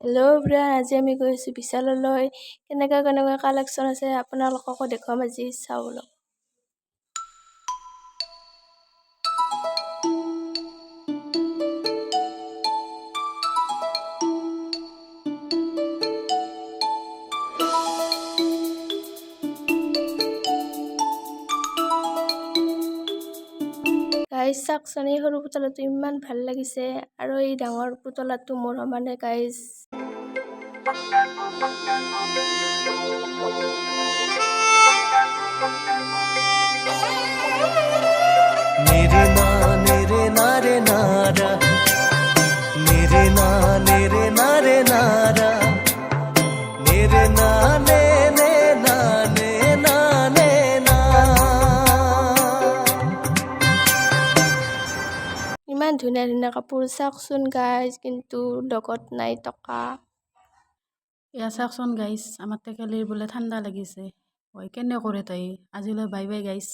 Hello' everyone, আজি আমি গৈ আছোঁ বিশাললৈ। কেনেকুৱা কালেকশ্যন আছে আপোনালোককো দেখুৱাম আজি, চাওঁ বোলো। গাইজ চাওকচোন, এই সৰু পুতলাটো ইমান ভাল লাগিছে, আৰু এই ডাঙৰ পুতলাটো মোৰ সমানে গাইজ। मेरे नारे नारा, मेरे नारे नारा, मेरे नाने ने नाने नाने ना। ইমান ধুনীয়া ধুনীয়া কাপোৰ চাওকচোন গাইজ, কিন্তু লগত নাই টকা। এয়া চাওকচোন গাইছ, আমাৰ টেকেলিৰ বোলে ঠাণ্ডা লাগিছে। হয় কেনে কৰে তাই। আজিলৈ বাই বাই গাইছ।